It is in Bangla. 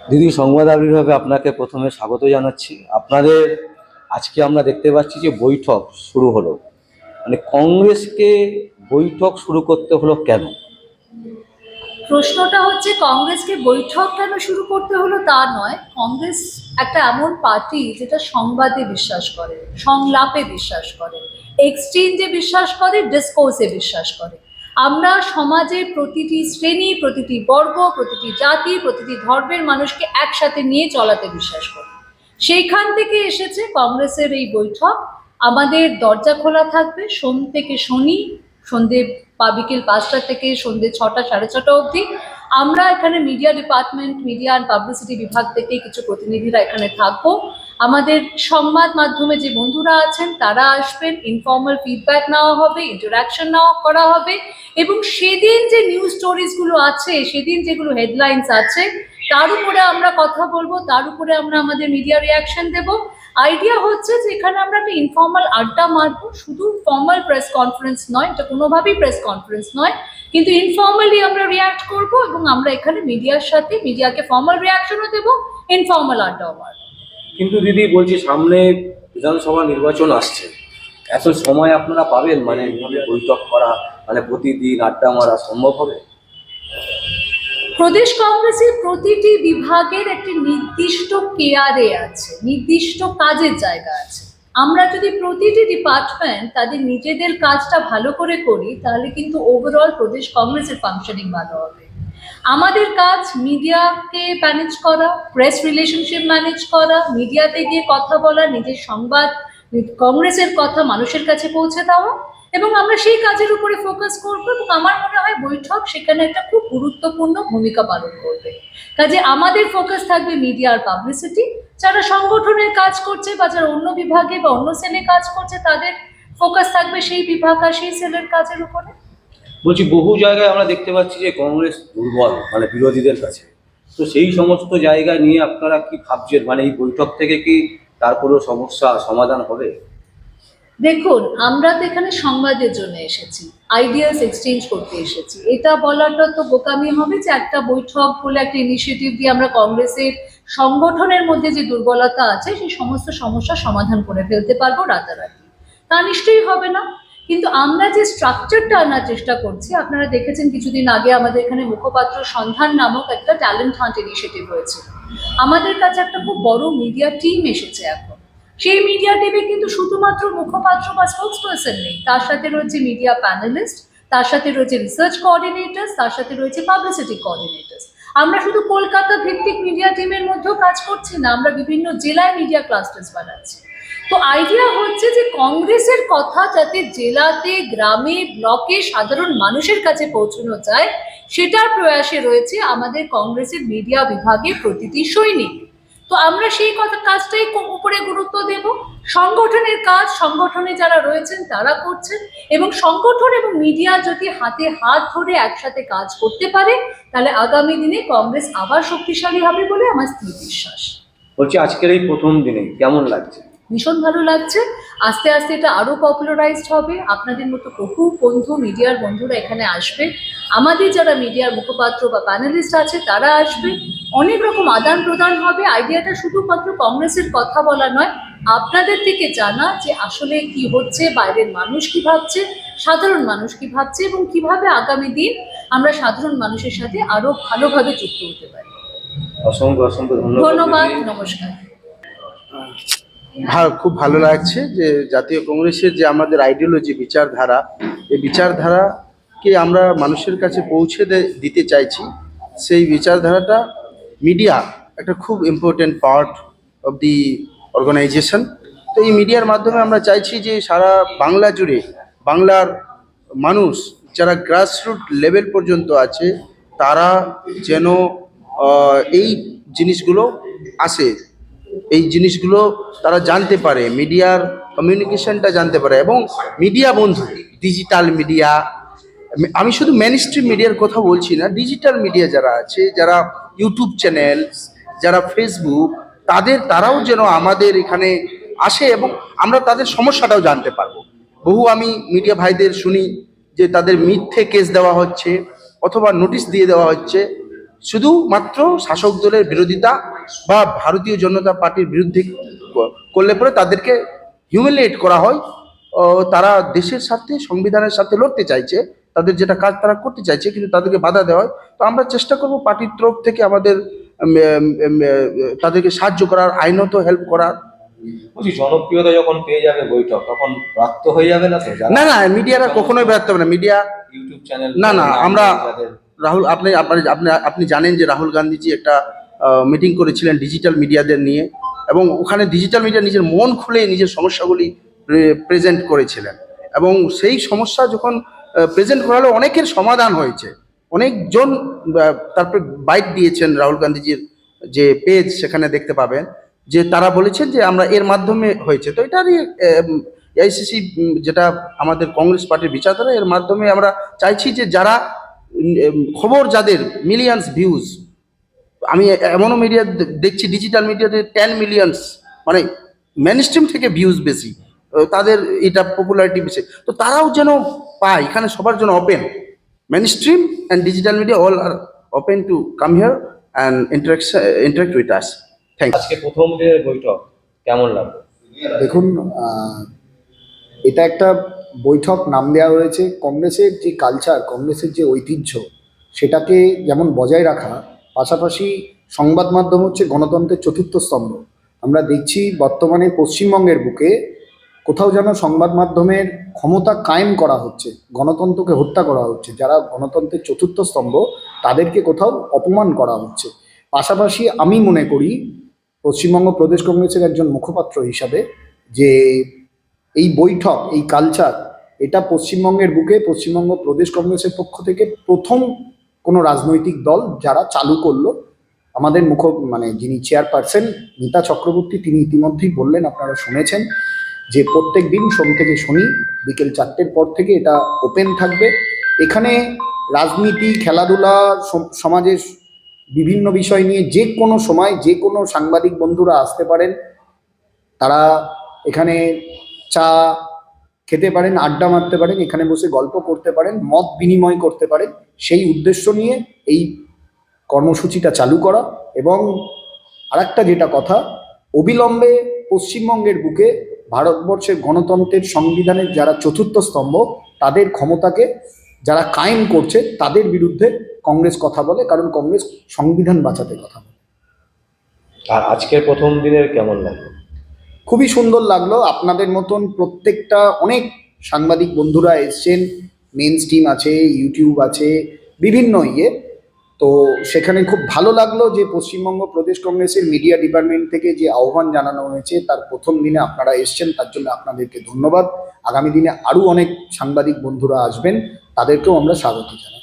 দিদি, সংবাদ আবির্ভাবে আপনাকে প্রথমে স্বাগত জানাচ্ছি। আপনাদের আজকে আমরা দেখতে পাচ্ছি যে বৈঠক শুরু হলো, মানে কংগ্রেসকে বৈঠক শুরু করতে হলো কেন? প্রশ্নটা হচ্ছে কংগ্রেসকে বৈঠক কেন শুরু করতে হলো তা নয়। কংগ্রেস একটা এমন পার্টি যেটা সংবাদে বিশ্বাস করে, সংলাপে বিশ্বাস করে, এক্সচেঞ্জে বিশ্বাস করে, ডিসকোর্সে বিশ্বাস করে। আমরা সমাজের প্রতিটি শ্রেণী, প্রতিটি বর্গ, প্রতিটি জাতি, প্রতিটি ধর্মের মানুষকে একসাথে নিয়ে চলাতে বিশ্বাস করি। সেইখান থেকে এসেছে কংগ্রেসের এই বৈঠক। আমাদের দরজা খোলা থাকবে সোম থেকে শনি সন্ধে বিকেল 5টা থেকে সন্ধে 6টা, 6:30 অবধি। আমরা এখানে media department, media and publicity বিভাগ থেকে কিছু প্রতিনিধিরা এখানে থাকবো। আমাদের সংবাদ মাধ্যমে যে বন্ধুরা আছেন তারা আসবেন, ইনফর্মাল ফিডব্যাক নেওয়া হবে, ইন্টারাকশন নেওয়া করা হবে, এবং সেদিন যে নিউজ স্টোরিজগুলো আছে, সেদিন যেগুলো হেডলাইন্স আছে, তার উপরে আমরা কথা বলবো, তার উপরে আমরা আমাদের মিডিয়া রিয়াকশন দেব। আইডিয়া হচ্ছে যে এখানে আমরা একটা ইনফর্মাল আড্ডা মারবো, শুধু ফর্মাল প্রেস কনফারেন্স নয়, এটা কোনোভাবেই প্রেস কনফারেন্স নয়, কিন্তু ইনফর্মালি আমরা রিয়াক্ট করব, এবং আমরা এখানে মিডিয়ার সাথে মিডিয়াকে ফর্মাল রিয়াকশনও দেবো, ইনফর্মাল আড্ডাও মারবো। কিন্তু দিদি বলছি, সামনে বিধানসভা নির্বাচন আসছে, এত সময় আপনারা পাবেন মানে এইভাবে বৈঠক করা, মানে প্রতিদিন আড্ডা মারা সম্ভব হবে? প্রদেশ কংগ্রেসের প্রতিটি বিভাগের একটি নির্দিষ্ট কেয়ারে আছে, নির্দিষ্ট কাজের জায়গা আছে। আমরা যদি প্রতিটি ডিপার্টমেন্ট তাদের নিজেদের কাজটা ভালো করে করি, তাহলে কিন্তু ওভারঅল প্রদেশ কংগ্রেসের ফাংশনিং ভালো হবে। আমাদের কাজ মিডিয়াকে ম্যানেজ করা, প্রেস রিলেশনশিপ ম্যানেজ করা, মিডিয়াতে গিয়ে কথা বলা, নিজের সংবাদ, কংগ্রেসের কথা মানুষের কাছে পৌঁছে দেওয়া, এবং আমরা সেই কাজের উপরে ফোকাস করবো। এবং আমার মনে হয় বৈঠক সেখানে একটা খুব গুরুত্বপূর্ণ ভূমিকা পালন করবে। কাজে আমাদের ফোকাস থাকবে মিডিয়া আর পাবলিসিটি। যারা সংগঠনের কাজ করছে বা যারা অন্য বিভাগে বা অন্য সেলে কাজ করছে, তাদের ফোকাস থাকবে সেই বিভাগ আর সেই সেলের কাজের উপরে। বলছি, বহু জায়গায় আমরা দেখতে পাচ্ছি যে কংগ্রেস দুর্বল, মানে বিরোধীদের কাছে। তো সেই সমস্ত জায়গা নিয়ে আপনারা কি ভাবছেন? মানে এই বৈঠক থেকে কি তারপরেও সমস্যা সমাধান হবে? দেখুন, আমরা তো এখানে সংবাদের জন্য এসেছি, আইডিয়াস এক্সচেঞ্জ করতে এসেছি। এটা বলাটা তো বোকামি হবে যে একটা বৈঠক বলে একটা ইনিশিয়েটিভ দিয়ে আমরা কংগ্রেসের সংগঠনের মধ্যে যে দুর্বলতা আছে সেই সমস্ত সমস্যা সমাধান করে ফেলতে পারবো রাতারাতি। তা নিশ্চয়ই হবে না। কিন্তু আমরা যে স্ট্রাকচারটা আনার চেষ্টা করছি, আপনারা দেখেছেন কিছুদিন আগে আমাদের এখানে মুখপাত্র সন্ধান নামক একটা ট্যালেন্ট হান্ট ইনিশিয়েটিভ হয়েছে। আমাদের কাছে একটা খুব বড় মিডিয়া টিম এসেছে এখন। সেই মিডিয়া টিমে কিন্তু শুধুমাত্র মুখপাত্র বা স্পোক্স পার্সন নেই, তার সাথে রয়েছে মিডিয়া প্যানেলিস্ট, তার সাথে রয়েছে রিসার্চ কোঅর্ডিনেটর্স, তার সাথে রয়েছে পাবলিসিটি কোঅর্ডিনেটর্স। আমরা শুধু কলকাতা ভিত্তিক মিডিয়া টিমের মধ্যেও কাজ করছি না, আমরা বিভিন্ন জেলায় মিডিয়া ক্লাস্টার্স বানাচ্ছি। তো আইডিয়া হচ্ছে যে কংগ্রেসের কথা যাতে জেলাতে, গ্রামে, ব্লকে সাধারণ মানুষের কাছে পৌঁছানো যায়, সেটার প্রয়াসে রয়েছে আমাদের কংগ্রেসের মিডিয়া বিভাগের প্রতিটি সৈনিক। তো আমরা সেই কাজটাই উপরে গুরুত্ব দেব। সংগঠনের কাজ সংগঠনে যারা রয়েছেন তারা করছেন, এবং সংগঠন এবং মিডিয়া যদি হাতে হাত ধরে একসাথে কাজ করতে পারে, তাহলে আগামী দিনে কংগ্রেস আবার শক্তিশালী হবে বলে আমার স্থির বিশ্বাস। বলছি, আজকের এই প্রথম দিনে কেমন লাগছে? ভীষণ ভালো লাগছে। আস্তে আস্তে এটা আরো পপুলারাইজড হবে। আপনাদের মতো বহু বন্ধু, মিডিয়ার বন্ধুরা এখানে আসবে, আমাদের যারা মিডিয়ার মুখপাত্র বা প্যানেলিস্ট আছে তারা আসবে, অনেক রকম আদান প্রদান হবে। আইডিয়াটা শুধুমাত্র কংগ্রেসের কথা বলা নয়, আপনাদের থেকে জানা যে আসলে কি হচ্ছে, বাইরের মানুষ কি ভাবছে, সাধারণ মানুষ কি ভাবছে, এবং কিভাবে আগামী দিন আমরা সাধারণ মানুষের সাথে আরো ভালোভাবে যুক্ত হতে পারি। অসংখ্য অসংখ্য ধন্যবাদ, নমস্কার। খুব ভালো লাগছে যে জাতীয় কংগ্রেসের যে আমাদের আইডিওলজি, বিচারধারা, এই বিচারধারাকে আমরা মানুষের কাছে পৌঁছে দিতে চাইছি। সেই বিচারধারাটা মিডিয়া একটা খুব important part of the organisation. তো এই মিডিয়ার মাধ্যমে আমরা চাইছি যে সারা বাংলা জুড়ে বাংলার মানুষ যারা গ্রাসরুট লেভেল পর্যন্ত আছে, তারা যেন এই জিনিসগুলো আসে, এই জিনিসগুলো তারা জানতে পারে, মিডিয়ার কমিউনিকেশনটা জানতে পারে। এবং মিডিয়া বন্ধু, ডিজিটাল মিডিয়া, আমি শুধু মেইন স্ট্রিম মিডিয়ার কথা বলছি না, ডিজিটাল মিডিয়া যারা আছে, যারা ইউটিউব চ্যানেল, যারা ফেসবুক, তারাও যেন আমাদের এখানে আসে এবং আমরা তাদের সমস্যাটাও জানতে পারবো। আমি মিডিয়া ভাইদের শুনি যে তাদের মিথ্যে কেস দেওয়া হচ্ছে অথবা নোটিশ দিয়ে দেওয়া হচ্ছে, শুধুমাত্র শাসক দলের বিরোধিতা বা ভারতীয় জনতা পার্টির বিরুদ্ধে করলে পরে তাদেরকে হিউমিলিয়েট করা হয়। তারা দেশের স্বার্থে সংবিধানের সাথে লড়তে চাইছে, তাদের যেটা কাজ তারা করতে চাইছে, কিন্তু তাদেরকে বাধা দেওয়া হয়। তো আমরা চেষ্টা করব পার্টির তরফ থেকে আমাদের তাদেরকে সাহায্য করার, আইনত হেল্প করার। বলছি, জনপ্রিয়তা যখন পেয়ে যাবে বৈঠক, তখন প্রাপ্ত হয়ে যাবে না তো? না না, মিডিয়ারা কখনোই বেরোতে হবে না। মিডিয়া ইউটিউব চ্যানেল না না, আমরা রাহুল, আপনি আপনি আপনি আপনি জানেন যে রাহুল গান্ধীজি একটা মিটিং করেছিলেন ডিজিটাল মিডিয়াদের নিয়ে, এবং ওখানে ডিজিটাল মিডিয়া নিজের মন খুলে নিজের সমস্যাগুলি প্রেজেন্ট করেছিলেন, এবং সেই সমস্যা যখন প্রেজেন্ট করালো অনেকের সমাধান হয়েছে। অনেকজন তারপরে বাইট দিয়েছেন রাহুল গান্ধীজির যে পেজ, সেখানে দেখতে পাবেন যে তারা বলেছেন যে আমরা এর মাধ্যমে হয়েছে। তো এটারই এআইসিসি, যেটা আমাদের কংগ্রেস পার্টির বিচারধারা, এর মাধ্যমে আমরা চাইছি যে যারা খবর, যাদের মিলিয়ন্স ভিউজ, আমি এমনও মিডিয়া দেখছি ডিজিটাল মিডিয়াতে 10 মিলিয়ন্স, মানে মেন স্ট্রিম থেকে ভিউজ বেশি, তাদের এটা পপুলারিটি বেশি। তো তারাও যেন পায়, এখানে সবার জন্য open, main stream and digital media all are open to come here and interact with us. Thank you. আজকে প্রথম দিনের বৈঠক কেমন লাগলো? দেখুন, এটা একটা বৈঠক নাম দেওয়া হয়েছে। কংগ্রেসের যে কালচার, কংগ্রেসের যে ঐতিহ্য, সেটাকে যেমন বজায় রাখা, পাশাপাশি সংবাদ মাধ্যম হচ্ছে গণতন্ত্রের চতুর্থ স্তম্ভ। আমরা দেখছি বর্তমানে পশ্চিমবঙ্গের বুকে কোথাও যেন সংবাদ মাধ্যমের ক্ষমতা কায়েম করা হচ্ছে, গণতন্ত্রকে হত্যা করা হচ্ছে। যারা গণতন্ত্রের চতুর্থ স্তম্ভ, তাদেরকে কোথাও অপমান করা হচ্ছে। পাশাপাশি আমি মনে করি পশ্চিমবঙ্গ প্রদেশ কংগ্রেসের একজন মুখপাত্র হিসাবে যে এই বৈঠক, এই কালচার, এটা পশ্চিমবঙ্গের বুকে পশ্চিমবঙ্গ প্রদেশ কংগ্রেসের পক্ষ থেকে প্রথম কোনো রাজনৈতিক দল যারা চালু করলো। আমাদের যিনি চেয়ারপারসন নীতা চক্রবর্তী, তিনি ইতিমধ্যেই বললেন, আপনারা শুনেছেন, যে প্রত্যেক দিন সোম থেকে শনি বিকেল 4টের পর থেকে এটা ওপেন থাকবে। এখানে রাজনীতি, খেলাধুলা, সমাজের বিভিন্ন বিষয় নিয়ে যে কোনো সময় যে কোনো সাংবাদিক বন্ধুরা আসতে পারেন। তারা এখানে চা খেতে পারেন, আড্ডা মারতে পারেন, এখানে বসে গল্প করতে পারেন, মত বিনিময় করতে পারেন। সেই উদ্দেশ্য নিয়ে এই কর্মসূচিটা চালু করা। এবং আরেকটা যেটা কথা, অবিলম্বে পশ্চিমবঙ্গের বুকে ভারতবর্ষের গণতন্ত্রের, সংবিধানের যারা চতুর্থ স্তম্ভ, তাদের ক্ষমতাকে যারা কায়েম করছে, তাদের বিরুদ্ধে কংগ্রেস কথা বলে, কারণ কংগ্রেস সংবিধান বাঁচাতে কথা বলে। আর আজকের প্রথম দিনের কেমন লাগলো? খুবই সুন্দর লাগলো। আপনাদের মতন প্রত্যেকটা অনেক সাংবাদিক বন্ধুরা এসছেন, মেন স্ট্রিম আছে, ইউটিউব আছে, বিভিন্ন তো সেখানে খুব ভালো লাগলো যে পশ্চিমবঙ্গ প্রদেশ কংগ্রেসের মিডিয়া ডিপার্টমেন্ট থেকে যে আহ্বান জানানো হয়েছে, তার প্রথম দিনে আপনারা এসছেন, তার জন্য আপনাদেরকে ধন্যবাদ। আগামী দিনে আরও অনেক সাংবাদিক বন্ধুরা আসবেন, তাদেরকেও আমরা স্বাগত জানাই।